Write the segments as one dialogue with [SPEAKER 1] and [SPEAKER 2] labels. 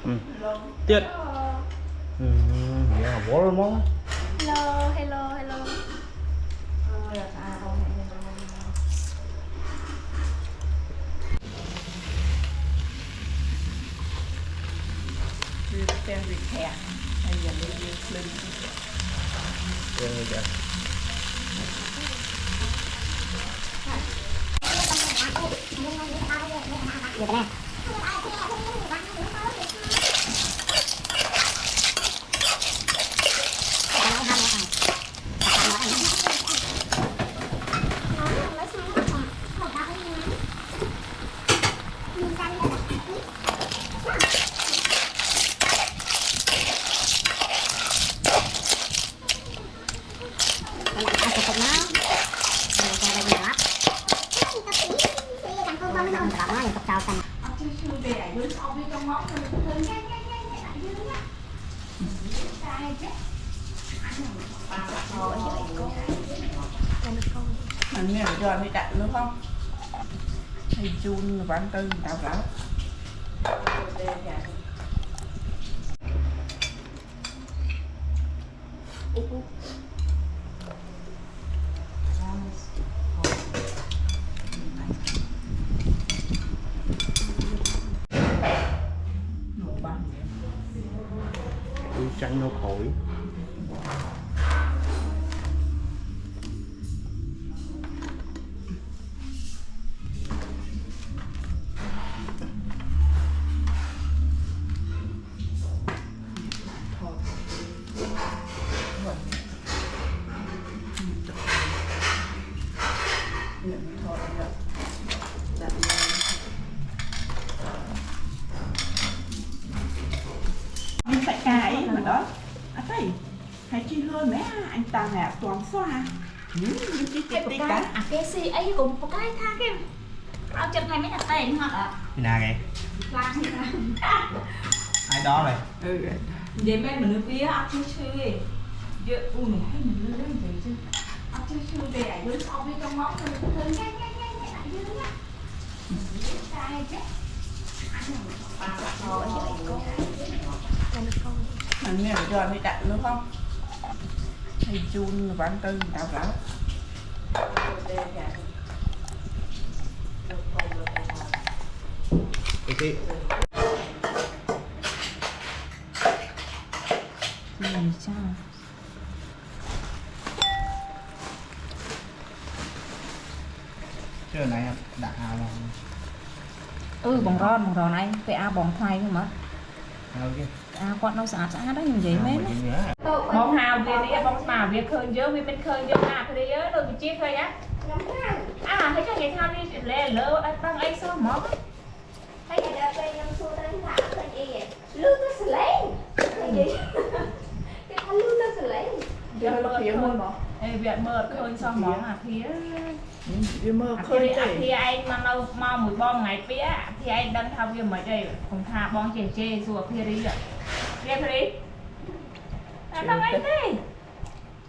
[SPEAKER 1] Tiện. Yeah, bố mong.
[SPEAKER 2] Hello, hello, hello.
[SPEAKER 3] Tên vịt hẹ hay là đi lên anh nghe rồi thì đặt nữa không? Thầy chun bán tư tạo cả.
[SPEAKER 1] Tránh nó khói.
[SPEAKER 3] Nhưng tại cái mà đó thấy hay chi hơn mấy anh ta nè toàn xoa những chi tiết tí cả
[SPEAKER 2] cái gì ấy cũng có cái tha cái ao chân này mới là tiền hả?
[SPEAKER 1] Nè kìa.
[SPEAKER 2] Làm gì
[SPEAKER 1] Ai đó này.
[SPEAKER 3] vậy bên mình nước bia ăn chơi chơi giờ u này hay mình lên lên vậy chứ ăn chơi chơi về ảnh với sau với trong móc thôi anh nghe rồi thì đặt nữa không? Thầy chun bán tư tạo cả.
[SPEAKER 1] Okay.
[SPEAKER 3] Sao?
[SPEAKER 1] Chứ này đặt hào
[SPEAKER 4] bỏng ron anh phải ao bỏng khoai thôi mà con nó sạch đó như vậy mấy
[SPEAKER 3] Bóng hào về đi bóng mà việc khơi dơ vì bên khơi dơ à khơi dơ rồi bị chết khơi á thấy cho ngày thao đi lẹ lỡ anh tăng ấy sao mó
[SPEAKER 2] thấy người ta quay nhân xua tới thả cái gì vậy? Lưu tới xử lý. Cái gì? Cái thằng lưu tới xử lý.
[SPEAKER 3] giờ là phía môn bỏ
[SPEAKER 4] việc mơ khơi xong món phía
[SPEAKER 3] mơ khơi
[SPEAKER 4] thì anh mà lâu mau một bom ngày phía thì anh đang thao việc mấy đây không tha bom chê rùa phía đi rồi phía đi anh đang anh đi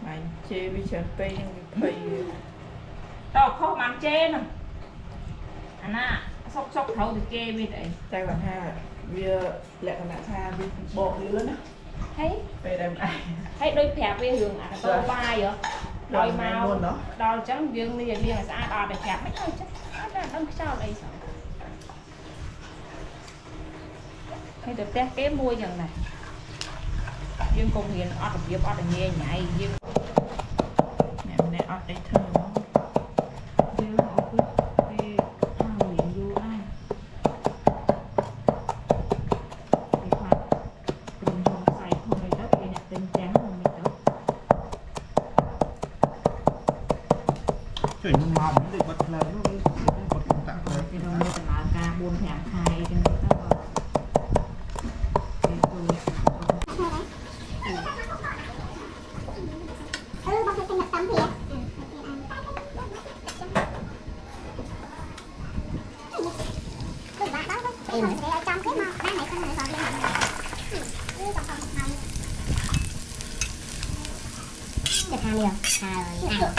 [SPEAKER 3] anh chê với chèn pê nhưng thầy
[SPEAKER 4] đâu không ăn chê nè anh à sốc thấu thì kê với đấy
[SPEAKER 3] tay bạn ha vì lẹ còn lại tha vì bộ đi lớn á
[SPEAKER 4] thấy
[SPEAKER 3] về đây ai
[SPEAKER 4] thấy đôi phẹp với hường à tôi bay vậy đôi màu
[SPEAKER 3] luôn đó
[SPEAKER 4] đôi trắng dương bây giờ là xã đò để phẹp mấy thôi chứ nó sao đây sao hay được té cái mua dần này dương cùng hiền ọt được giúp ọt được nghe nhảy dương
[SPEAKER 3] nè ọt đây thơ
[SPEAKER 4] dương họ cứ đi ao miệng vô ai đi khoa tình hồn xài thôi này đất đi nè tình trắng rồi mình đó
[SPEAKER 1] chuyển màu để bật là nó bật tặng rồi
[SPEAKER 4] thì đâu mới là ca buôn thèm khai cho người ta vào
[SPEAKER 2] Được 20 rồi.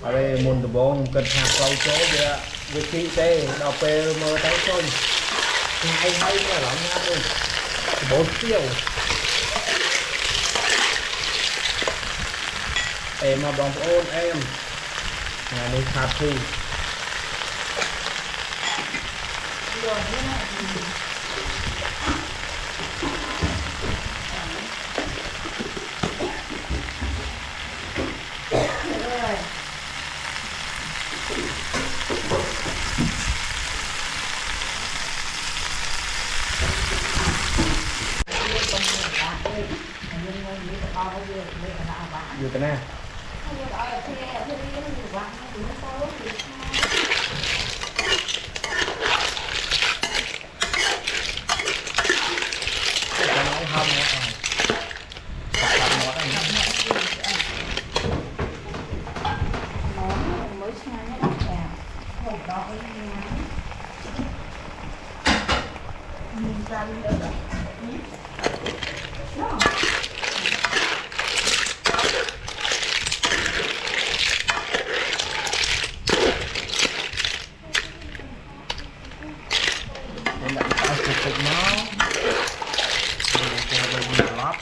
[SPEAKER 1] ở đây môn từ bố cần hạt lâu chỗ về chị tê đào pê mơ tay con hay hay là lắm nha luôn 4 triệu em mà bóng ôn em nhà đi khát thuอยู่กันแน่จะน้องทำเนี่ยตัดหมดอันนี้
[SPEAKER 3] mới sang nó đọc vào hộp đó ấy nhìn ra đi đâu đó đó
[SPEAKER 1] em đặt cái cục nó lót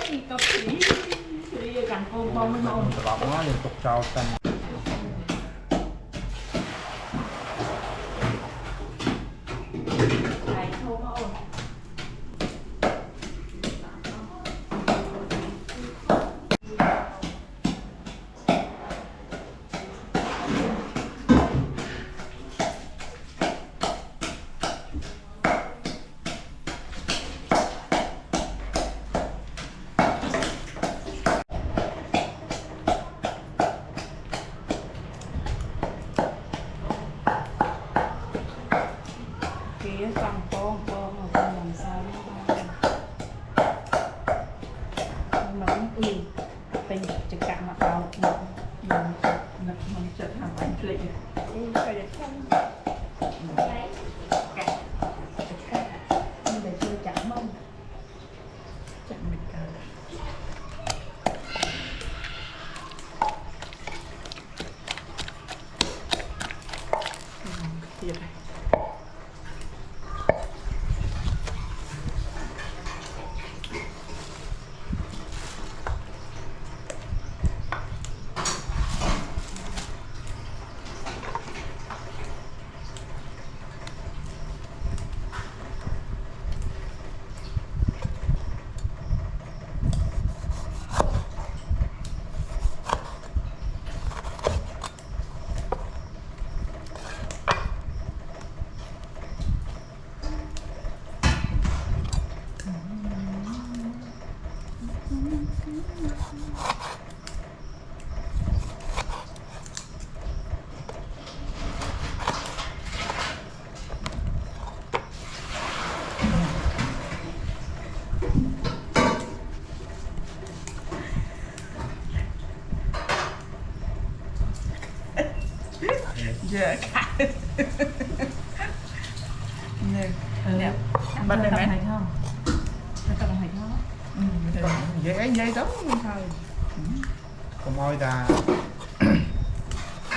[SPEAKER 3] thì cặp sĩ thì càng cô bông mới mong
[SPEAKER 1] lót nó liên tục trao tầm
[SPEAKER 3] này thôi mà ổn phía trong con mà con làm sao nó cũngเป็นกิจกรรมมาเอามันจะทำอะไรเลยก็จะทำมันจะช่วยจับมั่งจับเหมือนกันเดี๋ยว
[SPEAKER 4] Dạ nè bật lên mẹ không dễ dây tấm thôi
[SPEAKER 1] có môi ta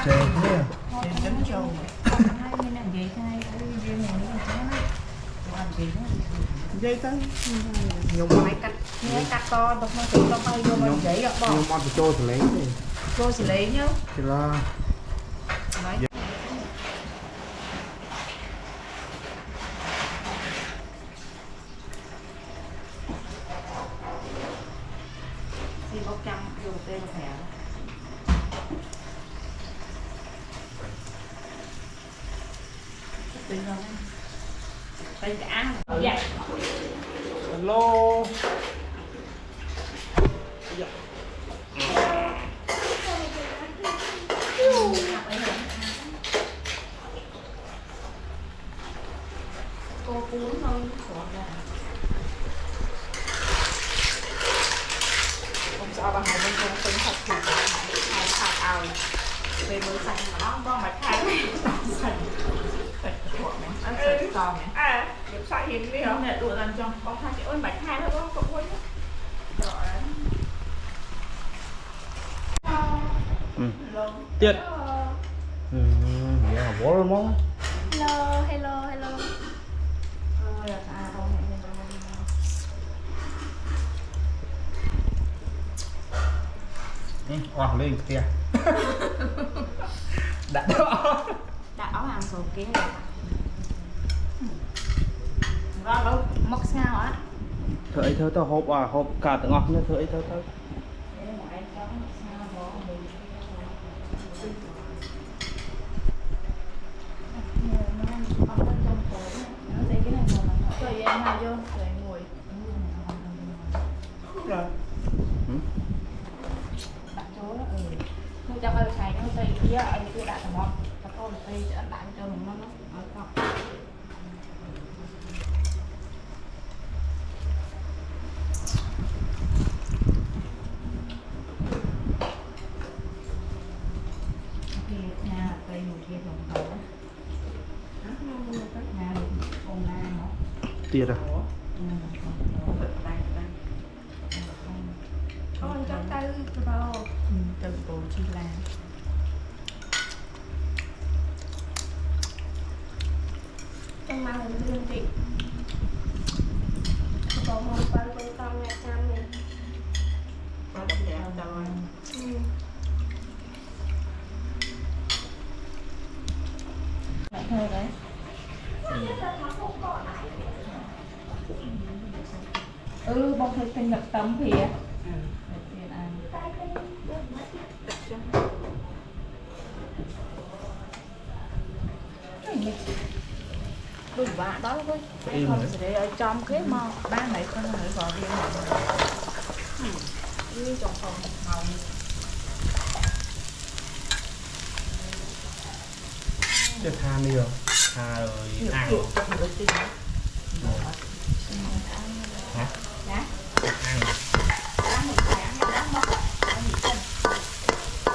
[SPEAKER 1] chê thế
[SPEAKER 3] chấm trầu hai mươi năm vậy thay riêng này làm gì đó
[SPEAKER 1] dây tới
[SPEAKER 3] dùng máy cắt to tao không tự tao bay vô mình vậy rồi bỏ
[SPEAKER 1] nhưng mà tôi xử lý đi
[SPEAKER 3] cô xử lý nhá
[SPEAKER 1] thì là
[SPEAKER 3] thì bóc trăng vô tên thẻ tính không tính cả dạ
[SPEAKER 1] hello
[SPEAKER 3] cô cuốn thôi còn là không sao bằng này bên con tính thật thì hai thằng ao về mới sạch mà nó bom mà khai sạch ăn sạch con này à điểm sạch hiện đi không nè đùa dần cho con khai ơi bạch khai thôi con cũng vui
[SPEAKER 1] Tiết. Dạ bố luôn mong.
[SPEAKER 2] Hello, hello, hello.
[SPEAKER 1] Hoặc lên kìa. Đã đó.
[SPEAKER 3] đã áo hàng số kia rồi đâu móc sao á
[SPEAKER 1] Thơi thơ tao hộp hộp cả từng ngọt nữa thơi thơ thơ.
[SPEAKER 3] rồi em nào vô rồi ngồi rồi đặt chỗ đó không cho bao xài nó xây kia ở kia đặt một các con xây cho anh đặt cho nó ở không
[SPEAKER 1] Tiết à?
[SPEAKER 2] Con cho tay vào.
[SPEAKER 3] từ bộ chi lan
[SPEAKER 2] Trong mà hình dương chị. Còn một phần con ngày năm này.
[SPEAKER 3] có đậm đẹp rồi thôi đấy bông thấy sinh nhật tấm thì đủ vạ đó thôi không sẽ để ở trong cái mò ba mấy con người gọi điện như trong phòng màu
[SPEAKER 1] Chứ tha đi rồi. Tha rồi ăn rồi. Hả?
[SPEAKER 3] Dạ.
[SPEAKER 1] Ăn.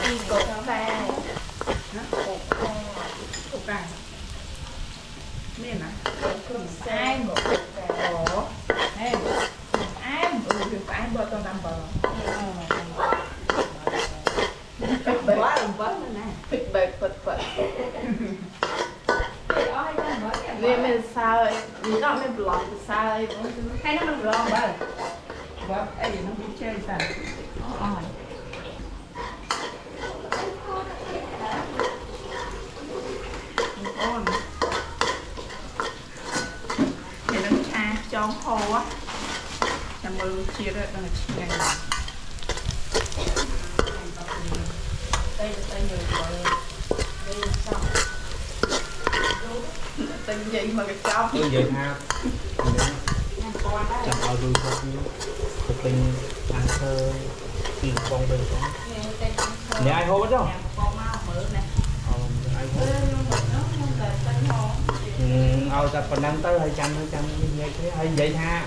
[SPEAKER 3] Đi cột pha cột pha nên là ai một ổ em em được phải bơ con đâm bờ quá đừng quá nữa nè phịch bệt nên mình sao nghĩ đó mình blog sao hay nó mình blog vậy vâng ấy nó bị chơi sao thì nó cha cho hồ á là mưa chia ra là chia ngày đây nhiều rồi đây xong tình gì mà cái trong
[SPEAKER 1] Như vậy ha. Chẳng ao đuôi thật như thực tình ăn thơ tìm con bên con. Nhà ai hô hết không?
[SPEAKER 3] con mau mở nè
[SPEAKER 1] Ai hô. Ao ta còn đang tới 200 như thế hay vậy ha.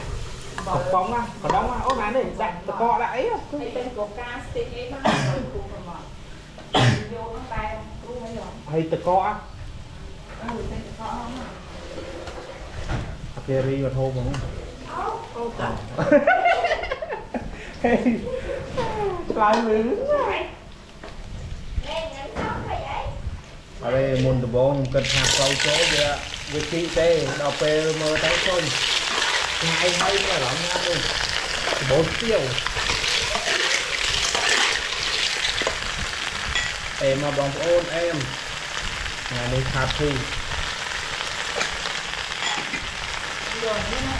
[SPEAKER 1] Cọc bóng á, còn đóng á, ốp này đi, đặt co đã ấy không?
[SPEAKER 3] hay bên của ca stick ấy nó rồi cùng mà vô nó tay luôn mấy rồi
[SPEAKER 1] Hay tờ co á.
[SPEAKER 3] tên có
[SPEAKER 1] Kerry và thô bóng.
[SPEAKER 3] ô tờ
[SPEAKER 1] Lại lưỡi. Ở đây môn tờ bóng cần hạt câu chỗ kìa. Việc thị tê, đào phê mơ tay xôn. Ngày hay mà lắm nha đi. 4 tiêu. Em mà bóng ôn em. Ngày này khát thư.
[SPEAKER 3] rồi thế này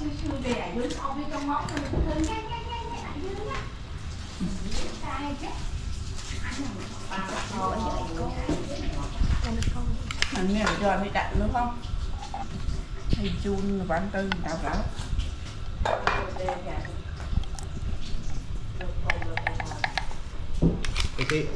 [SPEAKER 3] rồi chưa về ở dưới sau với trong ngõ thôi nhanh nhanh nhanh nhanh ở dưới nhá sai chứ anh này rồi Anh nghe cho anh đi đặt nữa không? Hay chun bán tư đào ráo.
[SPEAKER 1] Cái